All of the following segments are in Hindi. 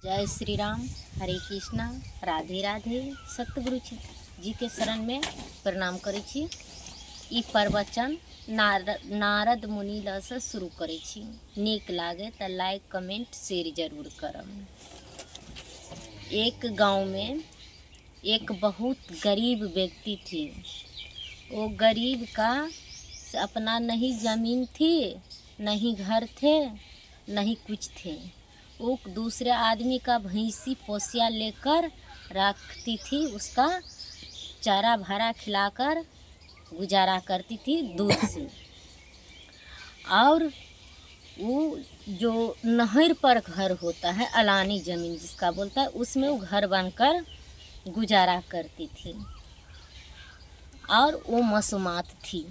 जय श्री राम, हरे कृष्णा, राधे राधे। सतगुरु जी के शरण में प्रणाम करै छी। ई प्रवचन नारद मुनि लऽ से शुरू करै छी। नीक लागे तो लाइक कमेंट शेयर जरूर करब। एक गांव में एक बहुत गरीब व्यक्ति थी। वो गरीब का अपना नहीं ज़मीन थी, नहीं घर थे, नहीं कुछ थे। वो दूसरे आदमी का भैंसी पोसिया लेकर रखती थी, उसका चारा भारा खिलाकर गुजारा करती थी दूध से। और वो जो नहर पर घर होता है, अलानी ज़मीन जिसका बोलता है, उसमें वो घर बनकर गुजारा करती थी। और वो मसूमात थी।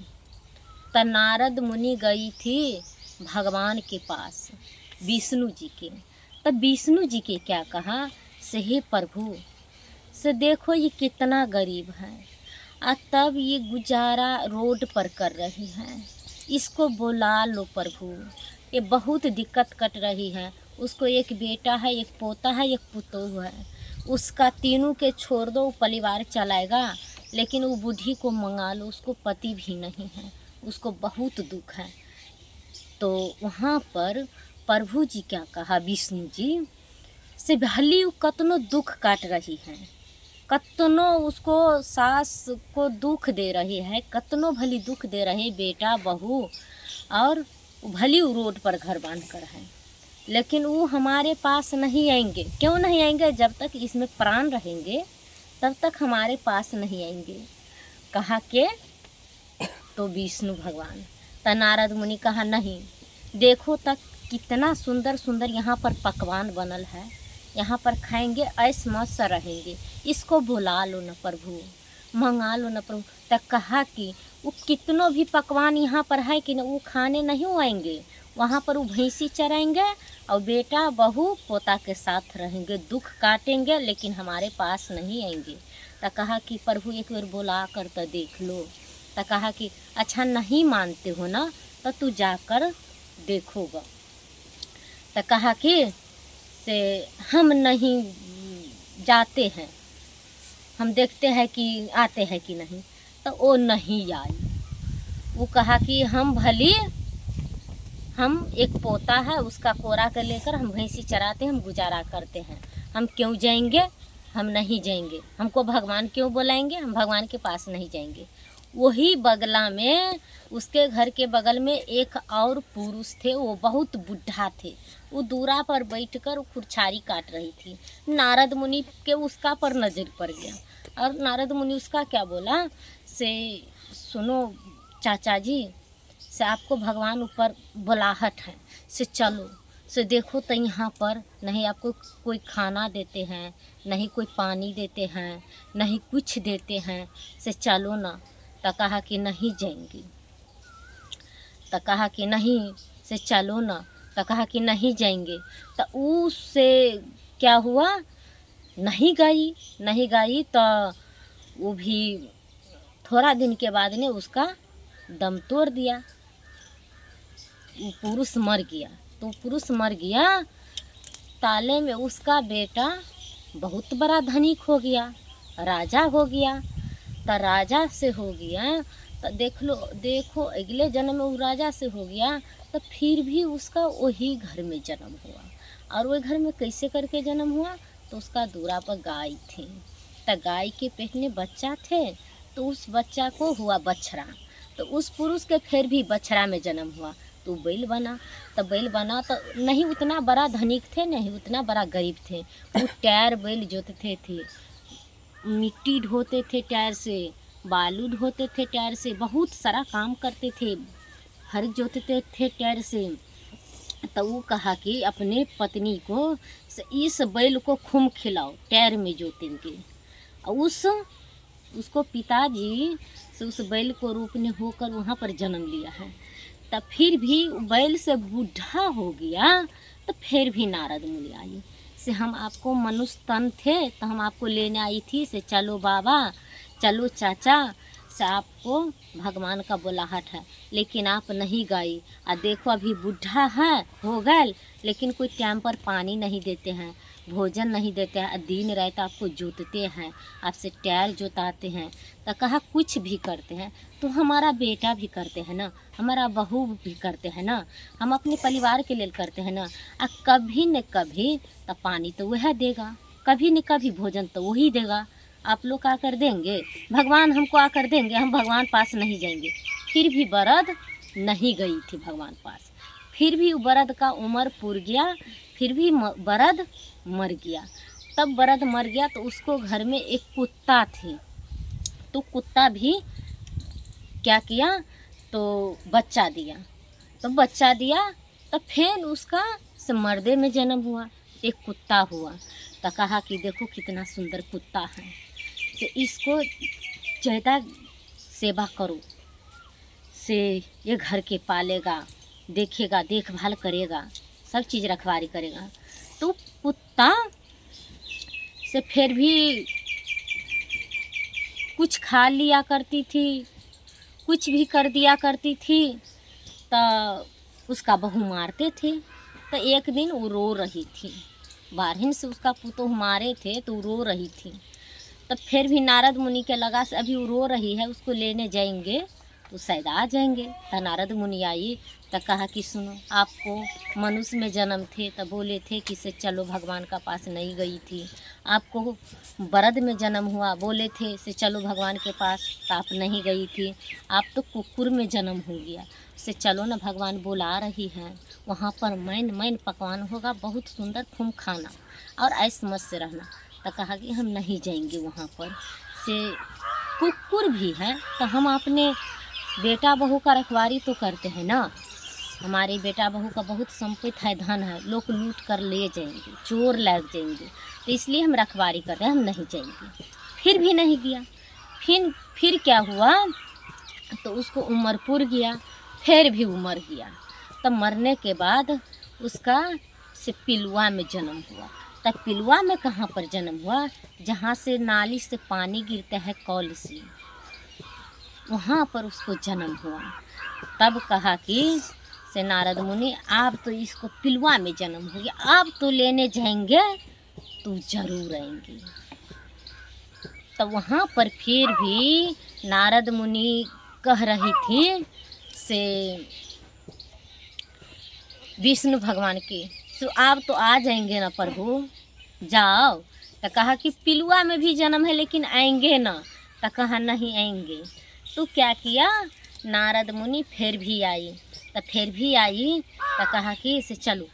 तो नारद मुनि गई थी भगवान के पास, विष्णु जी के। तब विष्णु जी के क्या कहा, से हे प्रभु, से देखो ये कितना गरीब है और तब ये गुजारा रोड पर कर रही है। इसको बुला लो प्रभु, ये बहुत दिक्कत कट रही है। उसको एक बेटा है, एक पोता है, एक पुतोह है। उसका तीनों के छोड़ दो, परिवार चलाएगा, लेकिन वो बूढ़ी को मंगा लो, उसको पति भी नहीं है, उसको बहुत दुख है। तो वहाँ पर प्रभु जी क्या कहा, विष्णु जी से भली कतनो दुख काट रही है, कतनो उसको सास को दुख दे रही है, कतनो भली दुख दे रहे बेटा बहू, और भली रोड पर घर बांध कर है, लेकिन वो हमारे पास नहीं आएंगे। क्यों नहीं आएंगे? जब तक इसमें प्राण रहेंगे तब तक हमारे पास नहीं आएंगे। कहा के तो विष्णु भगवान, तो नारद मुनि कहा नहीं, देखो तक कितना सुंदर सुंदर यहाँ पर पकवान बनल है, यहाँ पर खाएंगे, ऐश मौज से रहेंगे, इसको बुला लो न प्रभु, मंगा लो न प्रभु। तब कहा कि वो कितनों भी पकवान यहाँ पर है कि न, वो खाने नहीं आएंगे। वहाँ पर वो भैंसी चराएंगे और बेटा बहू पोता के साथ रहेंगे, दुख काटेंगे, लेकिन हमारे पास नहीं आएंगे। तो कहा कि प्रभु एक बार बुला कर तो देख लो। तो कहा कि अच्छा नहीं मानते हो ना, तो तू जाकर देखोगा। तो कहा कि से हम नहीं जाते हैं, हम देखते हैं कि आते हैं कि नहीं। तो वो नहीं आई। वो कहा कि हम एक पोता है, उसका कोरा कर लेकर हम भैंसी चराते हैं, हम गुजारा करते हैं, हम क्यों जाएंगे? हम नहीं जाएंगे। हमको भगवान क्यों बुलाएंगे? हम भगवान के पास नहीं जाएंगे। वही बगला में, उसके घर के बगल में एक और पुरुष थे, वो बहुत बुढ़ा थे। वो दूरा पर बैठकर खुरछारी काट रही थी। नारद मुनि के उसका पर नज़र पड़ गया, और नारद मुनि उसका क्या बोला, से सुनो चाचा जी, से आपको भगवान ऊपर बुलाहट है, से चलो, से देखो तो यहाँ पर नहीं आपको कोई खाना देते हैं, नहीं कोई पानी देते हैं, नहीं कुछ देते हैं, से चलो ना। तो कहा कि नहीं जाएंगी। तो कहा कि नहीं, से चलो ना। तो कहा कि नहीं जाएंगे। तो उससे क्या हुआ, नहीं गई। तो वो भी थोड़ा दिन के बाद ने उसका दम तोड़ दिया, वो पुरुष मर गया। तो पुरुष मर गया, ताले में उसका बेटा बहुत बड़ा धनिक हो गया, राजा हो गया। तो राजा से हो गया, तो देखो अगले जन्म में वो राजा से हो गया। तो फिर भी उसका वही घर में जन्म हुआ। और वही घर में कैसे करके जन्म हुआ, तो उसका दूरा पर गाय थी। तो गाय के पेट में बच्चा थे, तो उस बच्चा को हुआ बछड़ा। तो उस पुरुष के फिर भी बछड़ा में जन्म हुआ, तो बैल बना। तो बैल बना तो नहीं उतना बड़ा धनिक थे, नहीं उतना बड़ा गरीब थे। वो टायर बैल जोतते थे, मिट्टी ढोते थे टायर से, बालू ढोते थे टायर से, बहुत सारा काम करते थे, हर जोतते थे टायर से। तो वो कहा कि अपने पत्नी को इस बैल को खूब खिलाओ, टायर में जोतेंगे। उसको पिताजी से उस बैल को रूपने होकर वहाँ पर जन्म लिया है। तब फिर भी बैल से बूढ़ा हो गया, तो फिर भी नारद मुनि आई, से हम आपको मनुष्य तन थे, तो हम आपको लेने आई थी, से चलो बाबा, चलो चाचा, से आपको भगवान का बुलाहट है, लेकिन आप नहीं गई। और देखो अभी बूढ़ा है हो गए, लेकिन कोई टाइम पर पानी नहीं देते हैं, भोजन नहीं देते हैं, दिन रात आपको जोतते हैं, आपसे टैल जोताते हैं, तो कहा कुछ भी करते हैं तो हमारा बेटा भी करते हैं ना, हमारा बहू भी करते हैं ना, हम अपने परिवार के लिए करते हैं ना। कभी न कभी तो पानी तो वह देगा, कभी न कभी भोजन तो वही देगा। आप लोग आकर देंगे, भगवान हमको आकर देंगे, हम भगवान पास नहीं जाएंगे। फिर भी बरद नहीं गई थी भगवान पास, फिर भी बरद का उम्र पूर गया, फिर भी बरद मर गया। तब बरद मर गया तो उसको घर में एक कुत्ता थी, तो कुत्ता भी क्या किया, तो बच्चा दिया। तो बच्चा दिया तो फिर उसका से मर्दे में जन्म हुआ, एक कुत्ता हुआ। तो कहा कि देखो कितना सुंदर कुत्ता है, तो इसको ज़्यादा सेवा करो, से ये घर के पालेगा, देखेगा, देखभाल करेगा, सब चीज़ रखवारी करेगा। तो कुत्ता से फिर भी कुछ खा लिया करती थी, कुछ भी कर दिया करती थी, तो उसका बहू मारते थे। तो एक दिन वो रो रही थी, बारहन से उसका पुतोह मारे थे तो वो रो रही थी। तो फिर भी नारद मुनि के लगा से अभी वो रो रही है, उसको लेने जाएंगे तो शायद आ जाएंगे। तो नारद मुनि आई तो कहा कि सुनो, आपको मनुष्य में जन्म थे तो बोले थे कि से चलो भगवान का पास नहीं गई थी, आपको बरद में जन्म हुआ, बोले थे से चलो भगवान के पास, तो आप नहीं गई थी। आप तो कुकुर में जन्म हो गया, से चलो ना, भगवान बुला रही हैं, वहाँ पर मैन मैन पकवान होगा, बहुत सुंदर, खूब खाना और ऐश मत से रहना। तो कहा कि हम नहीं जाएंगे वहाँ पर, से कुकुर भी है तो हम अपने बेटा बहू का रखवारी तो करते हैं ना, हमारे बेटा बहू का बहुत संपत्ति है, धन है, लोग लूट कर ले जाएंगे, चोर लग जाएंगे, तो इसलिए हम रखवारी करते हैं, हम नहीं जाएंगे। फिर भी नहीं गया। फिर क्या हुआ, तो उसको उम्र पूर गया, फिर भी उमर गया। तब मरने के बाद उसका से पिलुआ में जन्म हुआ। तब पिलुआ में कहाँ पर जन्म हुआ, जहाँ से नाली से पानी गिरता है कौल से, वहाँ पर उसको जन्म हुआ। तब कहा कि से नारद मुनि, आप तो इसको पिलुआ में जन्म हो गया, आप तो लेने जाएंगे तो जरूर आएंगे। तो वहाँ पर फिर भी नारद मुनि कह रही थी से विष्णु भगवान की, तो आप तो आ जाएंगे ना प्रभु, जाओ। तो कहा कि पिलुआ में भी जन्म है लेकिन आएंगे ना, तो कहा नहीं आएंगे। तो क्या किया, नारद मुनि फिर भी आई, तो फिर भी आई तो कहा कि इसे चलो,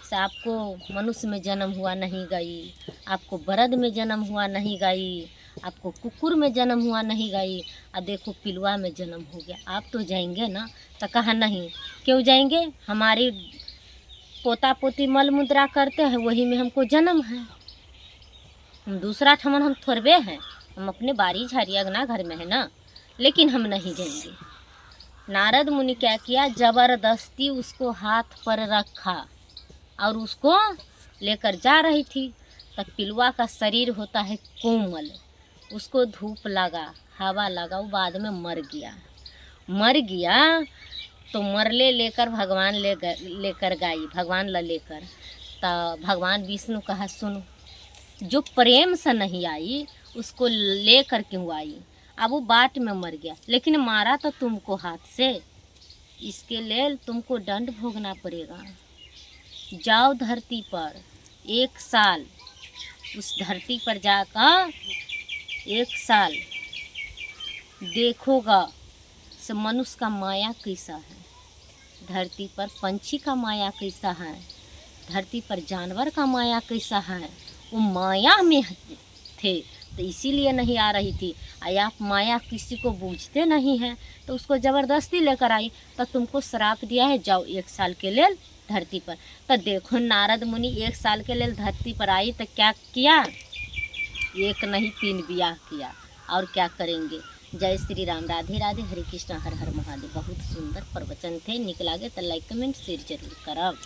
से आपको मनुष्य में जन्म हुआ नहीं गई, आपको बरद में जन्म हुआ नहीं गई, आपको कुकुर में जन्म हुआ नहीं गई, और देखो पिलुआ में जन्म हो गया, आप तो जाएंगे ना। तो कहा नहीं, क्यों जाएंगे, हमारी पोता पोती मल मुद्रा करते हैं, वही में हमको जन्म है, हम दूसरा ठमन हम थोड़बे हैं, हम अपने बारी झाड़ी अगना घर में है ना, लेकिन हम नहीं जाएंगे। नारद मुनि क्या किया, ज़बरदस्ती उसको हाथ पर रखा और उसको लेकर जा रही थी। तब पिलुआ का शरीर होता है कोमल, उसको धूप लगा, हवा लगा, वो बाद में मर गया। तो मरले लेकर भगवान लेकर गई, भगवान ला लेकर। तो भगवान विष्णु कहा सुनो, जो प्रेम से नहीं आई उसको लेकर क्यों आई, अब वो बाट में मर गया, लेकिन मारा तो तुमको हाथ से, इसके लिए तुमको दंड भोगना पड़ेगा। जाओ धरती पर 1 साल, उस धरती पर जाकर 1 साल देखोगा से मनुष्य का माया कैसा है, धरती पर पंछी का माया कैसा है, धरती पर जानवर का माया कैसा है। वो माया में थे तो इसीलिए नहीं आ रही थी। आप माया किसी को बूझते नहीं हैं, तो उसको ज़बरदस्ती लेकर आई, तो तुमको श्राप दिया है, जाओ 1 साल के लिए धरती पर। तो देखो नारद मुनि 1 साल के लिए धरती पर आई तो क्या किया, 1 नहीं 3 ब्याह किया, और क्या करेंगे। जय श्री राम, राधे राधे, हरे कृष्णा, हर हर महादेव। बहुत सुंदर प्रवचन थे, निकला गए तो लाइक कमेंट शेयर जरूर करब।